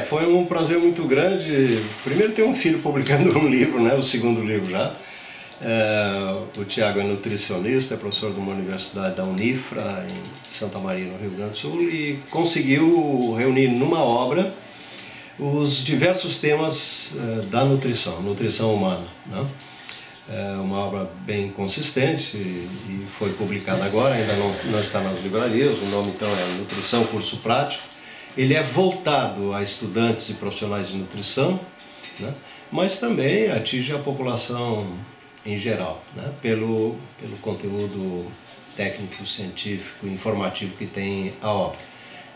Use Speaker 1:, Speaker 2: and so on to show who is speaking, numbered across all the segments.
Speaker 1: Foi um prazer muito grande. Primeiro ter um filho publicando um livro, né? O segundo livro já. O Tiago é nutricionista, é professor de uma universidade da Unifra, em Santa Maria, no Rio Grande do Sul, e conseguiu reunir numa obra os diversos temas da nutrição humana, né? É uma obra bem consistente e foi publicada agora, ainda não está nas livrarias. O nome então é Nutrição Curso Prático. Ele é voltado a estudantes e profissionais de nutrição, né? Mas também atinge a população em geral, né? Pelo conteúdo técnico, científico, informativo que tem a obra.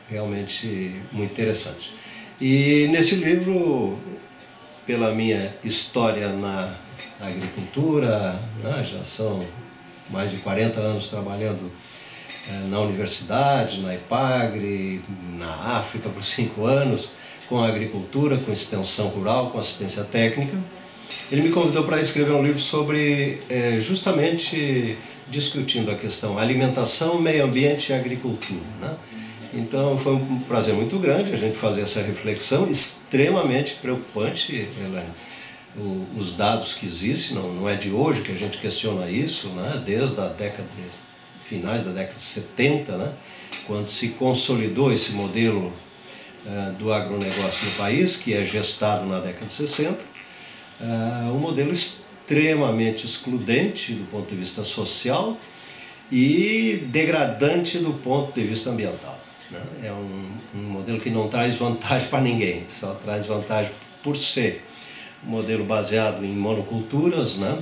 Speaker 1: Realmente muito interessante. E nesse livro, pela minha história na agricultura, né? Já são mais de 40 anos trabalhando na universidade, na Epagre, na África por 5 anos, com a agricultura, com extensão rural, com assistência técnica. Ele me convidou para escrever um livro sobre, justamente discutindo a questão alimentação, meio ambiente e agricultura, né? Então foi um prazer muito grande a gente fazer essa reflexão, extremamente preocupante, Elaine. Os dados que existem, não é de hoje que a gente questiona isso, né? Desde a finais da década de 70, né? Quando se consolidou esse modelo do agronegócio no país, que é gestado na década de 60, um modelo extremamente excludente do ponto de vista social e degradante do ponto de vista ambiental, né? É um modelo que não traz vantagem para ninguém, só traz vantagem por ser um modelo baseado em monoculturas, né?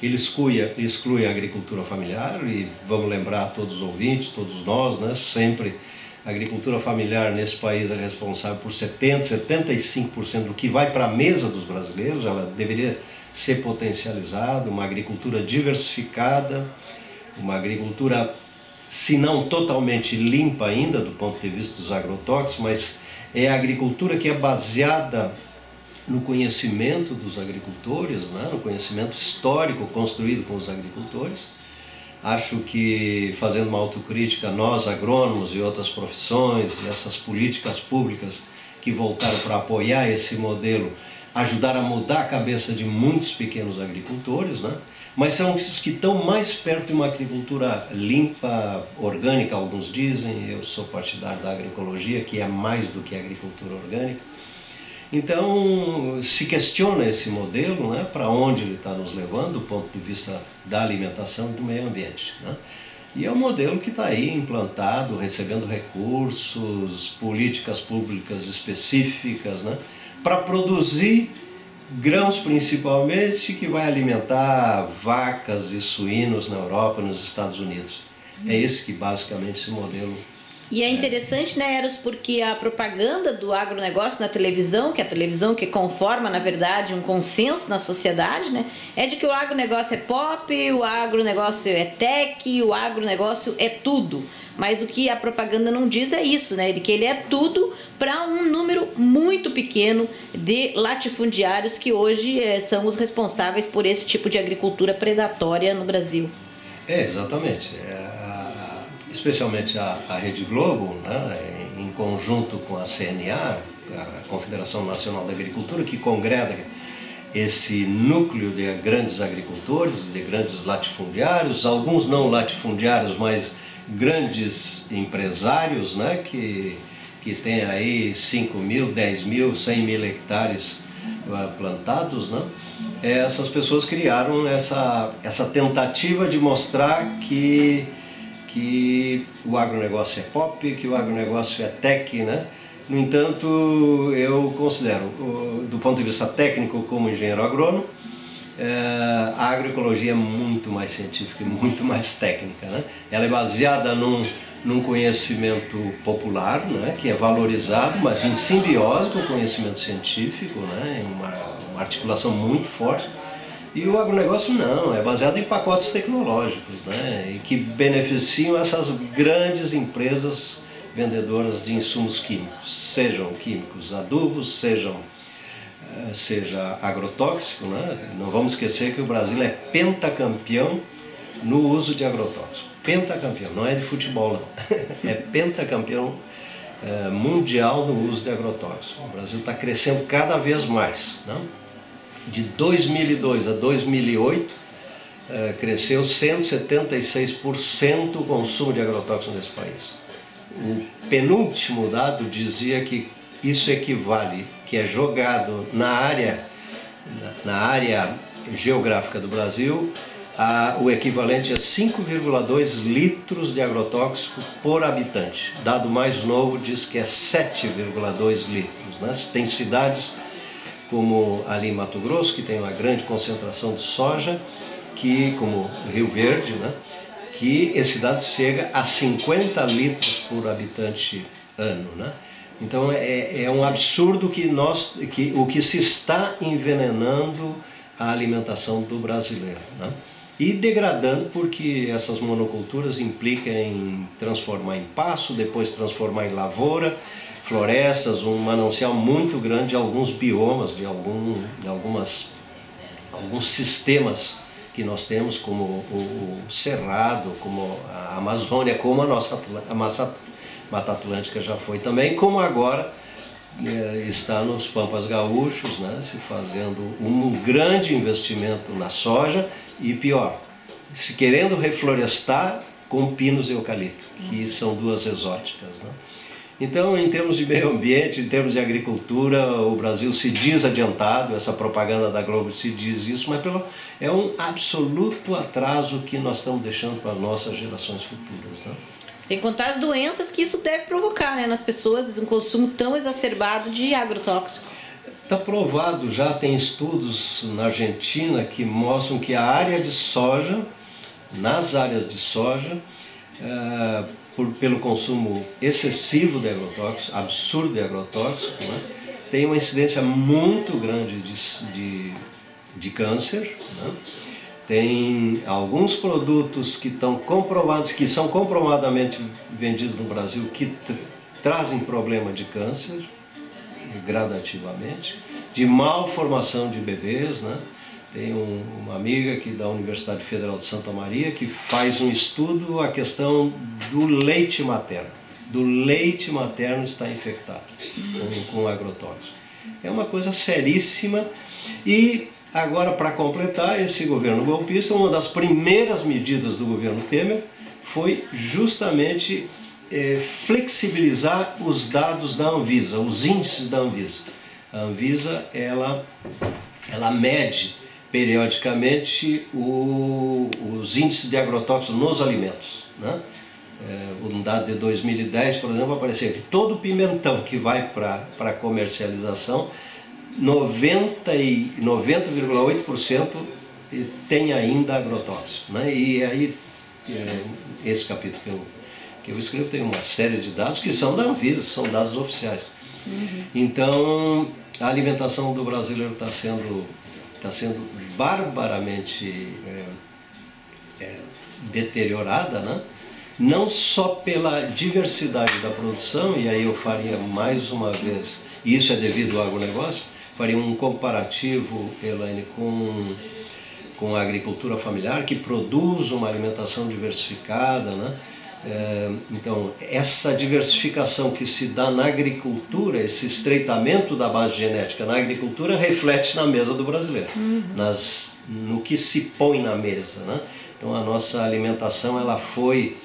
Speaker 1: Ele exclui a agricultura familiar e vamos lembrar a todos os ouvintes, todos nós, né? Sempre a agricultura familiar nesse país é responsável por 75% do que vai para a mesa dos brasileiros. Ela deveria ser potencializada, uma agricultura diversificada, uma agricultura, se não totalmente limpa ainda do ponto de vista dos agrotóxicos, mas é a agricultura que é baseada no conhecimento dos agricultores, né? No conhecimento histórico construído com os agricultores. Acho que, fazendo uma autocrítica, nós agrônomos e outras profissões, essas políticas públicas que voltaram para apoiar esse modelo, ajudaram a mudar a cabeça de muitos pequenos agricultores, né? Mas são os que estão mais perto de uma agricultura limpa, orgânica, alguns dizem. Eu sou partidário da agroecologia, que é mais do que agricultura orgânica. Então, se questiona esse modelo, né, para onde ele está nos levando, do ponto de vista da alimentação e do meio ambiente, né? E é um modelo que está aí implantado, recebendo recursos, políticas públicas específicas, né, para produzir grãos principalmente, que vai alimentar vacas e suínos na Europa e nos Estados Unidos. É esse que basicamente esse modelo.
Speaker 2: E é interessante, né, Eros, porque a propaganda do agronegócio na televisão, que é a televisão que conforma, na verdade, um consenso na sociedade, né, é de que o agronegócio é pop, o agronegócio é tech, o agronegócio é tudo. Mas o que a propaganda não diz é isso, né, de que ele é tudo para um número muito pequeno de latifundiários que hoje são os responsáveis por esse tipo de agricultura predatória no Brasil.
Speaker 1: Exatamente. Especialmente a Rede Globo, né, em conjunto com a CNA, a Confederação Nacional da Agricultura, que congrega esse núcleo de grandes agricultores, de grandes latifundiários, alguns não latifundiários, mas grandes empresários, né, que têm aí 5 mil, 10 mil, 100 mil hectares plantados, né? Essas pessoas criaram essa tentativa de mostrar que o agronegócio é pop, que o agronegócio é tech, né? No entanto, eu considero, do ponto de vista técnico, como engenheiro agrônomo, a agroecologia é muito mais científica e muito mais técnica, né? Ela é baseada num conhecimento popular, né? Que é valorizado, mas em simbiose com o conhecimento científico, né? Em uma articulação muito forte. E o agronegócio não, é baseado em pacotes tecnológicos, né, e que beneficiam essas grandes empresas vendedoras de insumos químicos, sejam químicos adubos, seja agrotóxico, né? Não vamos esquecer que o Brasil é pentacampeão no uso de agrotóxico. Pentacampeão, não é de futebol não, é pentacampeão mundial no uso de agrotóxicos. O Brasil está crescendo cada vez mais, né? De 2002 a 2008, cresceu 176% o consumo de agrotóxicos nesse país. O penúltimo dado dizia que isso equivale, que é jogado na área geográfica do Brasil, o equivalente a 5,2 litros de agrotóxico por habitante. Dado mais novo diz que é 7,2 litros. Né? Tem cidades como ali em Mato Grosso, que tem uma grande concentração de soja, como Rio Verde, né? Que esse dado chega a 50 litros por habitante ano. Né? Então é um absurdo o que se está envenenando a alimentação do brasileiro, né? E degradando, porque essas monoculturas implicam em transformar em pasto, depois transformar em lavoura, florestas, um manancial muito grande de alguns biomas, de alguns sistemas que nós temos, como o Cerrado, como a Amazônia, como a Mata Atlântica já foi também, como agora está nos Pampas Gaúchos, né, se fazendo um grande investimento na soja e pior, se querendo reflorestar com pinos e eucalipto, que são duas exóticas. Né? Então, em termos de meio ambiente, em termos de agricultura, o Brasil se diz adiantado, essa propaganda da Globo se diz isso, mas é um absoluto atraso que nós estamos deixando para as nossas gerações futuras. Né?
Speaker 2: Sem contar as doenças que isso deve provocar, né, nas pessoas, um consumo tão exacerbado de agrotóxico.
Speaker 1: Está provado, já tem estudos na Argentina que mostram que a área de soja, nas áreas de soja, pelo consumo excessivo de agrotóxicos, absurdo de agrotóxicos, né, tem uma incidência muito grande de câncer. Né? Tem alguns produtos que são comprovadamente vendidos no Brasil, que trazem problema de câncer, gradativamente, de malformação de bebês. Né? Tem uma amiga aqui da Universidade Federal de Santa Maria que faz um estudo a questão do leite materno. Do leite materno está infectado com agrotóxico. É uma coisa seríssima. E agora, para completar, esse governo golpista, uma das primeiras medidas do governo Temer foi justamente flexibilizar os dados da Anvisa, os índices da Anvisa. A Anvisa, ela mede periodicamente os índices de agrotóxicos nos alimentos. Né? Um dado de 2010, por exemplo, apareceu que todo pimentão que vai para comercialização, 90,8% tem ainda agrotóxico. Né? E aí, esse capítulo que eu escrevo tem uma série de dados que são da Anvisa, são dados oficiais. Uhum. Então, a alimentação do brasileiro está sendo barbaramente deteriorada, né? Não só pela diversidade da produção, e aí eu faria mais uma vez, e isso é devido ao agronegócio, faria um comparativo, Elaine, com a agricultura familiar, que produz uma alimentação diversificada, né? Então, essa diversificação que se dá na agricultura, esse estreitamento da base genética na agricultura, reflete na mesa do brasileiro, no que se põe na mesa. Né? Então, a nossa alimentação ela foi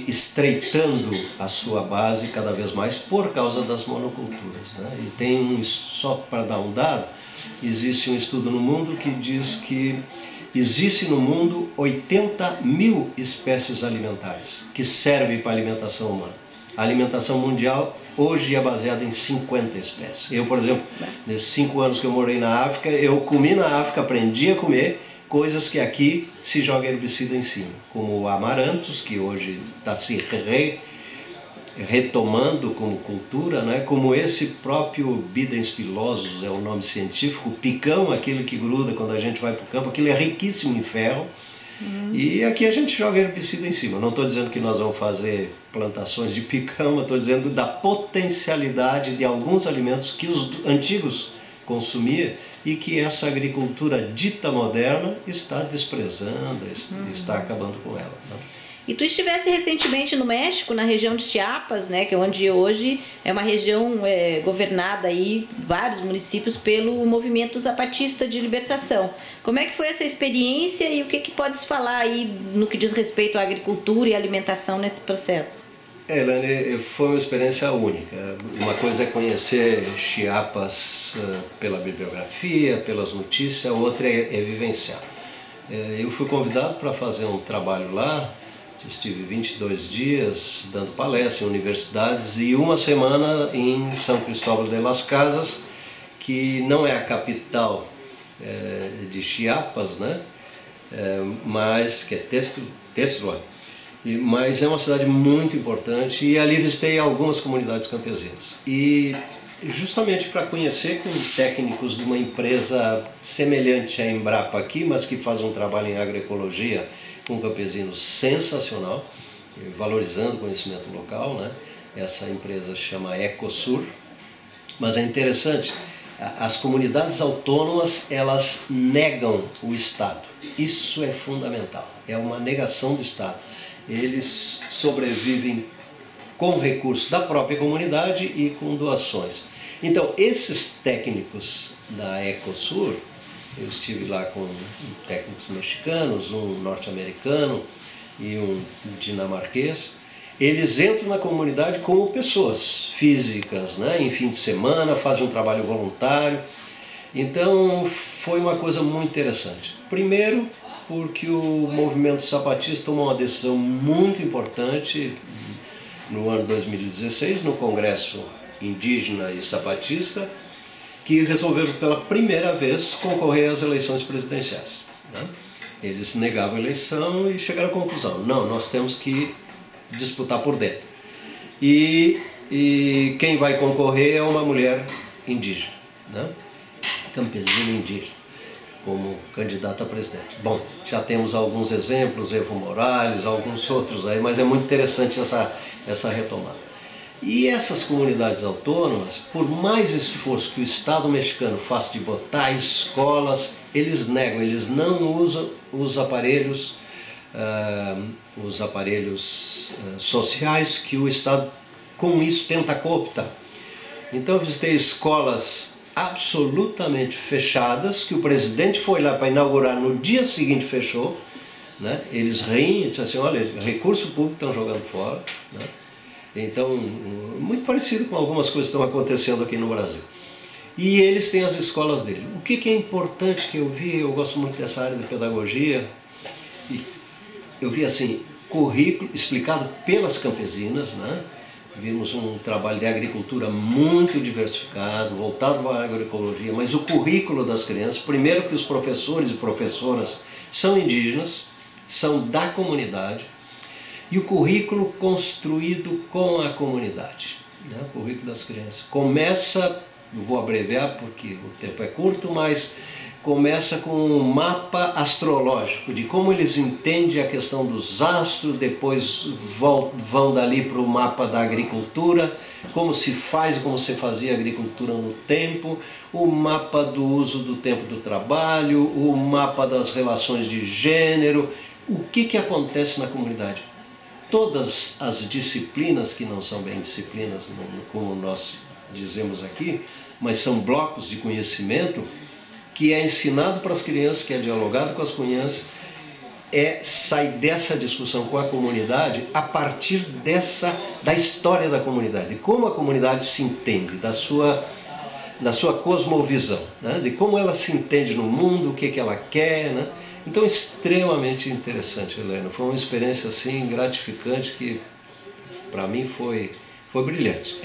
Speaker 1: estreitando a sua base cada vez mais por causa das monoculturas. Né? E só para dar um dado, existe um estudo no mundo que diz que existe no mundo 80 mil espécies alimentares que servem para a alimentação humana. A alimentação mundial hoje é baseada em 50 espécies. Eu, por exemplo, nesses 5 anos que eu morei na África, eu comi na África, aprendi a comer coisas que aqui se joga herbicida em cima, como o amarantos, que hoje está se retomando como cultura, né? Como esse próprio Bidens pilosus, é o nome científico, o picão, aquele que gruda quando a gente vai para o campo, aquilo é riquíssimo em ferro, e aqui a gente joga herbicida em cima. Não estou dizendo que nós vamos fazer plantações de picão, eu estou dizendo da potencialidade de alguns alimentos que os antigos consumiam e que essa agricultura dita moderna está desprezando, está acabando com ela. Né?
Speaker 2: E tu estivesse recentemente no México, na região de Chiapas, né, que é onde hoje é uma região governada aí, vários municípios, pelo movimento zapatista de libertação. Como é que foi essa experiência e o que podes falar aí no que diz respeito à agricultura e alimentação nesse processo?
Speaker 1: Elaine, foi uma experiência única. Uma coisa é conhecer Chiapas pela bibliografia, pelas notícias, a outra é vivenciar. Eu fui convidado para fazer um trabalho lá, estive 22 dias dando palestras em universidades e uma semana em São Cristóbal de las Casas, que não é a capital de Chiapas, né? Mas que é Textla, mas é uma cidade muito importante e ali visitei algumas comunidades campesinas. E justamente para conhecer com técnicos de uma empresa semelhante à Embrapa aqui, mas que faz um trabalho em agroecologia com campesinos sensacional, valorizando o conhecimento local, né? Essa empresa chama Ecosur, mas é interessante, as comunidades autônomas, elas negam o Estado, isso é fundamental, é uma negação do Estado. Eles sobrevivem com recursos da própria comunidade e com doações. Então, esses técnicos da Ecosur, eu estive lá com técnicos mexicanos, um norte-americano e um dinamarquês, eles entram na comunidade como pessoas físicas, né? Em fim de semana, fazem um trabalho voluntário. Então, foi uma coisa muito interessante. Primeiro, porque o movimento zapatista tomou uma decisão muito importante no ano 2016, no Congresso Indígena e Zapatista, que resolveram pela primeira vez concorrer às eleições presidenciais, né? Eles negavam a eleição e chegaram à conclusão, não, nós temos que disputar por dentro. E quem vai concorrer é uma mulher indígena, né? Campesina indígena, como candidata a presidente. Bom, já temos alguns exemplos, Evo Morales, alguns outros aí, mas é muito interessante essa retomada. E essas comunidades autônomas, por mais esforço que o Estado mexicano faça de botar escolas, eles negam, eles não usam os aparelhos sociais que o Estado com isso tenta cooptar. Então eu visitei escolas absolutamente fechadas, que o presidente foi lá para inaugurar, no dia seguinte fechou, né? Eles riem e dizem assim, olha, recurso público estão jogando fora, né? Então, muito parecido com algumas coisas que estão acontecendo aqui no Brasil. E eles têm as escolas dele. O que é importante que eu vi, eu gosto muito dessa área de pedagogia, e eu vi assim, currículo explicado pelas campesinas, né? Vimos um trabalho de agricultura muito diversificado, voltado para a agroecologia, mas o currículo das crianças, primeiro que os professores e professoras são indígenas, são da comunidade, e o currículo construído com a comunidade, né? O currículo das crianças. Começa, eu vou abreviar porque o tempo é curto, mas começa com um mapa astrológico de como eles entendem a questão dos astros, depois vão dali para o mapa da agricultura, como se faz e como se fazia a agricultura no tempo, o mapa do uso do tempo do trabalho, o mapa das relações de gênero, o que acontece na comunidade. Todas as disciplinas, que não são bem disciplinas, como nós dizemos aqui, mas são blocos de conhecimento, que é ensinado para as crianças, que é dialogado com as crianças, sai dessa discussão com a comunidade a partir da história da comunidade, de como a comunidade se entende, da sua cosmovisão, né? De como ela se entende no mundo, o que ela quer, né? Então, extremamente interessante, Helena. Foi uma experiência assim gratificante que, para mim, foi brilhante.